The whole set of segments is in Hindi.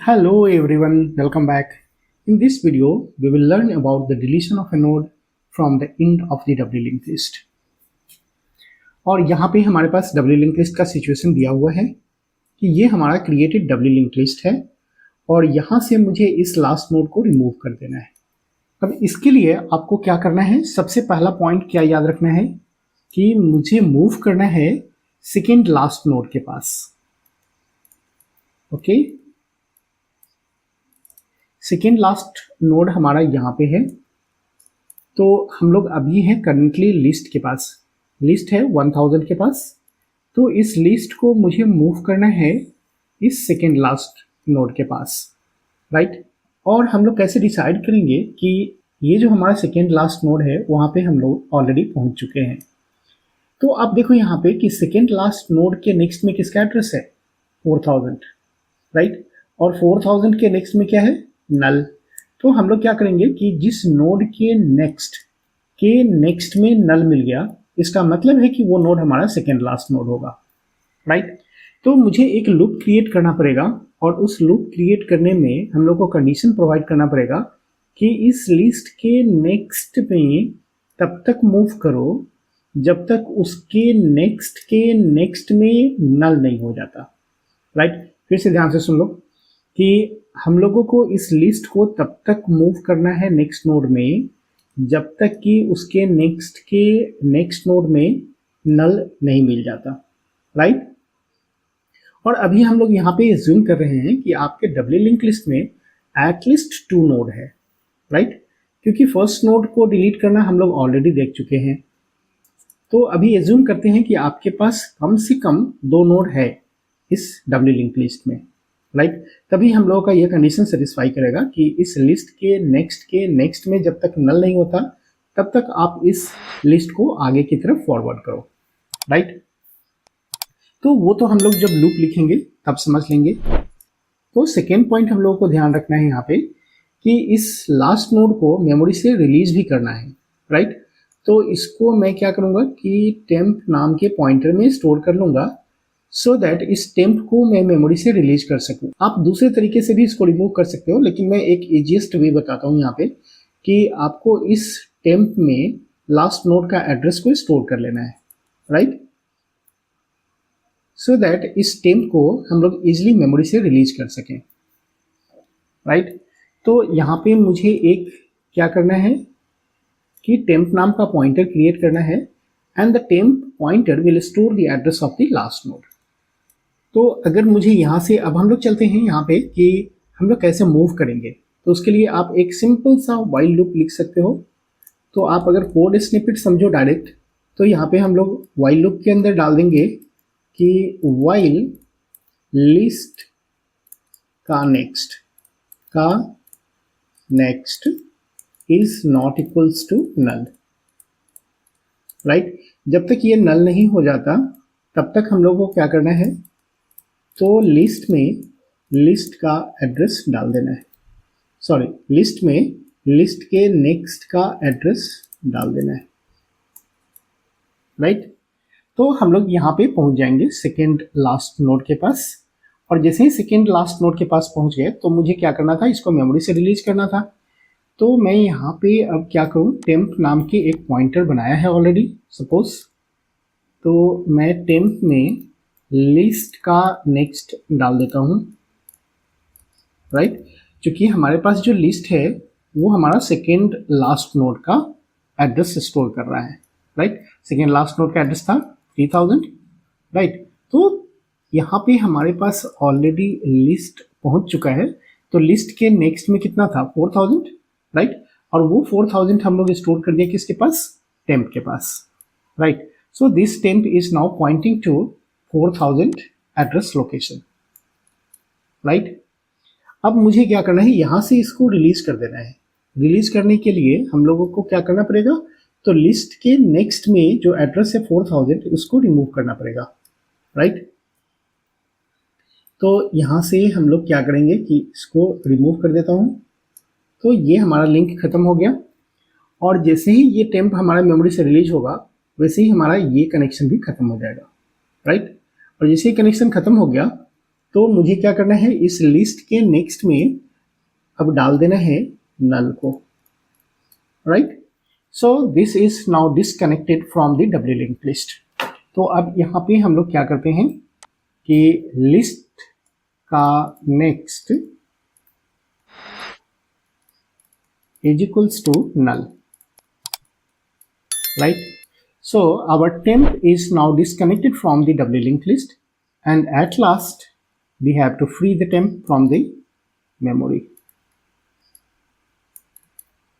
Hello everyone, welcome back. In this video, we will learn about the deletion of a node from the end of the W linked list. और यहाँ पे हमारे पास W linked list का सिचुएशन दिया हुआ है कि ये हमारा क्रिएटेड W linked list है और यहाँ से मुझे इस लास्ट नोड को रिमूव कर देना है। अब इसके लिए आपको क्या करना है, सबसे पहला पॉइंट क्या याद रखना है कि मुझे मूव करना है सेकेंड लास्ट नोड के पास। ओके, सेकेंड लास्ट नोड हमारा यहाँ पे है, तो हम लोग अभी हैं करंटली लिस्ट के पास। लिस्ट है 1000 के पास, तो इस लिस्ट को मुझे मूव करना है इस सेकेंड लास्ट नोड के पास, राइट। और हम लोग कैसे डिसाइड करेंगे कि ये जो हमारा सेकेंड लास्ट नोड है वहाँ पे हम लोग ऑलरेडी पहुँच चुके हैं। तो आप देखो यहाँ पे कि सेकेंड लास्ट नोड के नेक्स्ट में किसका एड्रेस है, 4000, राइट। और 4000 के नेक्स्ट में क्या है, नल। तो हम लोग क्या करेंगे कि जिस नोड के नेक्स्ट में नल मिल गया, इसका मतलब है कि वो नोड हमारा सेकेंड लास्ट नोड होगा, राइट। तो मुझे एक लूप क्रिएट करना पड़ेगा और उस लूप क्रिएट करने में हम लोग को कंडीशन प्रोवाइड करना पड़ेगा कि इस लिस्ट के नेक्स्ट में तब तक मूव करो जब तक उसके नेक्स्ट में नल नहीं हो जाता, राइट। फिर से ध्यान से सुन लो कि हम लोगों को इस लिस्ट को तब तक मूव करना है नेक्स्ट नोड में जब तक कि उसके नेक्स्ट नोड में नल नहीं मिल जाता, राइट। और अभी हम लोग यहाँ पे एज्यूम कर रहे हैं कि आपके डब्ल्यू लिंक लिस्ट में एटलीस्ट 2 नोड है, राइट, क्योंकि फर्स्ट नोड को डिलीट करना हम लोग ऑलरेडी देख चुके हैं। तो अभी एज्यूम करते हैं कि आपके पास कम से कम 2 नोड है इस डब्ल्यू लिंक लिस्ट में, राइट। तभी हम लोगों का ये कंडीशन सेटिस्फाई करेगा कि इस लिस्ट के नेक्स्ट में जब तक नल नहीं होता तब तक आप इस लिस्ट को आगे की तरफ फॉरवर्ड करो, राइट। तो वो तो हम लोग जब लूप लिखेंगे तब समझ लेंगे। तो सेकेंड पॉइंट हम लोगों को ध्यान रखना है यहाँ पे कि इस लास्ट नोड को मेमोरी से रिलीज भी करना है, राइट। तो इसको मैं क्या करूँगा कि टेम्प नाम के पॉइंटर में स्टोर कर लूँगा सो दैट इस टेम्प को मैं मेमोरी से रिलीज कर सकूं। आप दूसरे तरीके से भी इसको रिमूव कर सकते हो, लेकिन मैं एक इजीएस्ट वे बताता हूं यहाँ पे कि आपको इस टेम्प में लास्ट नोड का एड्रेस को स्टोर कर लेना है, राइट, सो दैट इस टेम्प को हम लोग इजिली मेमोरी से रिलीज कर सकें, राइट। तो यहाँ पे मुझे एक क्या करना है कि टेम्प नाम का पॉइंटर क्रिएट करना है and the temp pointer will store the address of the last node. तो अगर मुझे यहाँ से, अब हम लोग चलते हैं यहाँ पे कि हम लोग कैसे मूव करेंगे। तो उसके लिए आप एक सिंपल सा वाइल लूप लिख सकते हो। तो आप अगर कोड स्निपेट समझो डायरेक्ट, तो यहाँ पे हम लोग वाइल लूप के अंदर डाल देंगे कि वाइल लिस्ट का next is not equals to null, right. जब तक ये नल नहीं हो जाता तब तक हम लोग को क्या करना है, तो लिस्ट में लिस्ट का एड्रेस डाल देना है, सॉरी, लिस्ट में लिस्ट के नेक्स्ट का एड्रेस डाल देना है, राइट। तो हम लोग यहाँ पे पहुँच जाएंगे सेकेंड लास्ट नोड के पास। और जैसे ही सेकेंड लास्ट नोड के पास पहुँच गए तो मुझे क्या करना था, इसको मेमोरी से रिलीज करना था। तो मैं यहाँ पे अब क्या करूँ, टेम्प नाम के एक पॉइंटर बनाया है ऑलरेडी सपोज। तो मैं टेम्प में लिस्ट का नेक्स्ट डाल देता हूँ, राइट। क्योंकि हमारे पास जो लिस्ट है वो हमारा सेकेंड लास्ट नोड का एड्रेस स्टोर कर रहा है, राइट। सेकेंड लास्ट नोड का एड्रेस था 3000, राइट। तो यहाँ पे हमारे पास ऑलरेडी लिस्ट पहुँच चुका है। तो लिस्ट के नेक्स्ट में कितना था, 4000, राइट। और वो 4000 हम लोग स्टोर कर दिया किसके पास, टेम्प के पास, right. So this temp is now pointing to 4000 address location, right. अब मुझे क्या करना है, यहाँ से इसको रिलीज कर देना है। रिलीज करने के लिए हम लोगों को क्या करना पड़ेगा, तो लिस्ट के नेक्स्ट में जो एड्रेस है 4000 उसको रिमूव करना पड़ेगा, राइट। तो यहाँ से हम लोग क्या करेंगे कि इसको रिमूव कर देता हूँ। तो ये हमारा लिंक खत्म हो गया और जैसे ही ये टेम्प हमारा मेमोरी से रिलीज होगा वैसे ही हमारा ये कनेक्शन भी खत्म हो जाएगा, राइट। और जैसे ही कनेक्शन खत्म हो गया तो मुझे क्या करना है, इस लिस्ट के नेक्स्ट में अब डाल देना है नल को, right. So this is now disconnected from the W link list. तो अब यहाँ पे हम लोग क्या करते हैं कि लिस्ट का next is equals to null, right? So our temp is now disconnected from the W linked list, and at last we have to free the temp from the memory.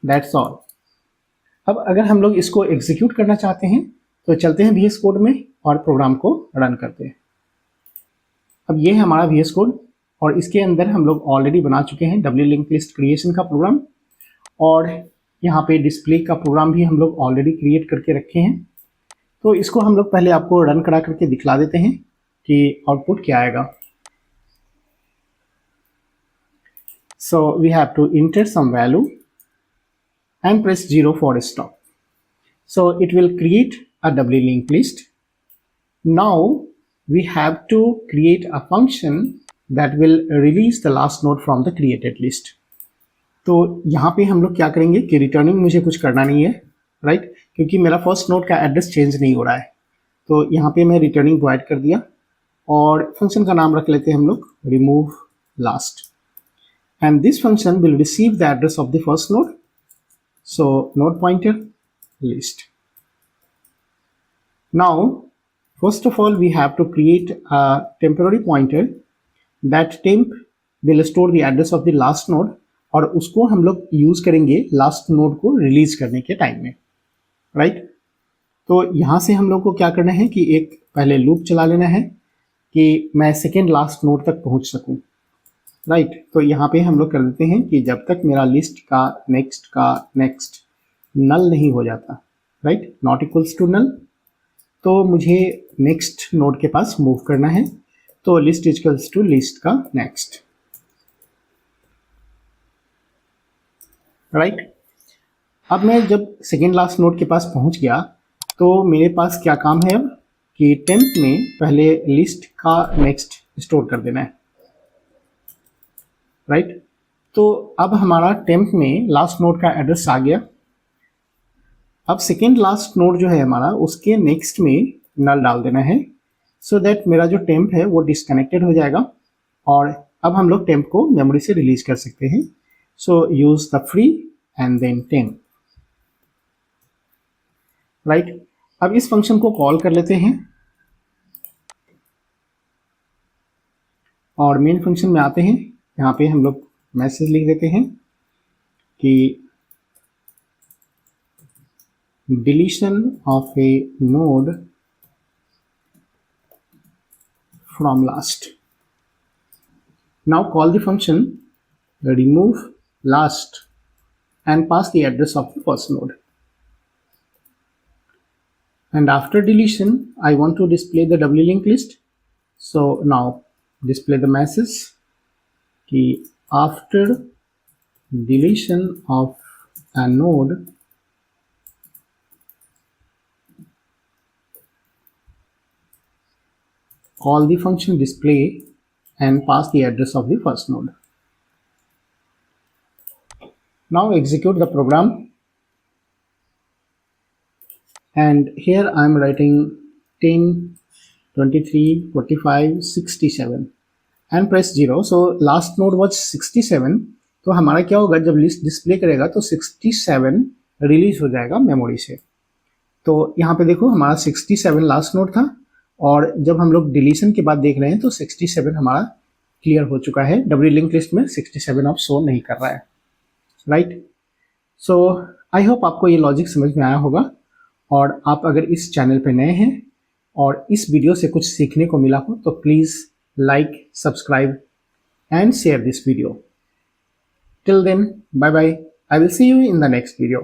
That's all. अब अगर हम लोग इसको एग्जीक्यूट करना चाहते हैं तो चलते हैं VS कोड में और प्रोग्राम को रन करते हैं। अब ये है हमारा VS कोड और इसके अंदर हम लोग ऑलरेडी बना चुके हैं W लिंक लिस्ट क्रिएशन का प्रोग्राम, और यहाँ पे डिस्प्ले का प्रोग्राम भी हम लोग ऑलरेडी क्रिएट करके रखे हैं। तो इसको हम लोग पहले आपको रन करा करके दिखला देते हैं कि आउटपुट क्या आएगा। So we have to enter some value and press 0 for stop. So it will create a W link list. Now we have to create a function that will release the last node from the created list. तो यहाँ पे हम लोग क्या करेंगे कि रिटर्निंग मुझे कुछ करना नहीं है, राइट, क्योंकि मेरा फर्स्ट नोड का एड्रेस चेंज नहीं हो रहा है। तो यहाँ पे मैं रिटर्निंग प्रोवाइड कर दिया और फंक्शन का नाम रख लेते हैं हम लोग remove last, and this function will receive the address of the first node. So node pointer list. Now first of all we have to create a temporary pointer that temp will store the address of the last node, और उसको हम लोग यूज करेंगे लास्ट नोड को रिलीज करने के टाइम में, राइट। तो यहाँ से हम लोग को क्या करना है कि एक पहले लूप चला लेना है कि मैं सेकेंड लास्ट नोड तक पहुँच सकूँ, राइट। तो यहाँ पे हम लोग कर देते हैं कि जब तक मेरा लिस्ट का नेक्स्ट नल नहीं हो जाता, right, not equals to null, तो मुझे नेक्स्ट नोड के पास मूव करना है। तो लिस्ट इक्वल्स टू लिस्ट का नेक्स्ट, राइट। अब मैं जब सेकेंड लास्ट नोड के पास पहुंच गया तो मेरे पास क्या काम है अब कि टेम्प में पहले लिस्ट का नेक्स्ट स्टोर कर देना है, राइट। तो अब हमारा टेम्प में लास्ट नोड का एड्रेस आ गया। अब सेकेंड लास्ट नोड जो है हमारा उसके नेक्स्ट में नल डाल देना है, सो दैट मेरा जो टेम्प है वो डिस्कनेक्टेड हो जाएगा और अब हम लोग टेम्प को मेमोरी से रिलीज कर सकते हैं। So use the free and then temp, right? अब इस फंक्शन को कॉल कर लेते हैं और मेन फंक्शन में आते हैं। यहाँ पे हम लोग मैसेज लिख देते हैं कि deletion of a node from last. Now call the function remove last and pass the address of the first node, and after deletion I want to display the W link list. So now display the message कि after deletion of a node call the function display and pass the address of the first node. Now execute the program, and here I am writing 10, 23, 45, 67 and press 0. So last node was 67. तो हमारा क्या होगा, जब लिस्ट डिस्प्ले करेगा तो 67 रिलीज हो जाएगा मेमोरी से। तो यहाँ पे देखो हमारा 67 लास्ट नोड था, और जब हम लोग डिलीशन के बाद देख रहे हैं तो 67 हमारा क्लियर हो चुका है। W लिंक लिस्ट में 67 अब शो नहीं कर रहा है, राइट। सो आई होप आपको ये लॉजिक समझ में आया होगा, और आप अगर इस चैनल पे नए हैं और इस वीडियो से कुछ सीखने को मिला हो तो please like, subscribe and share this video. Till then, bye bye. I will see you in the next video.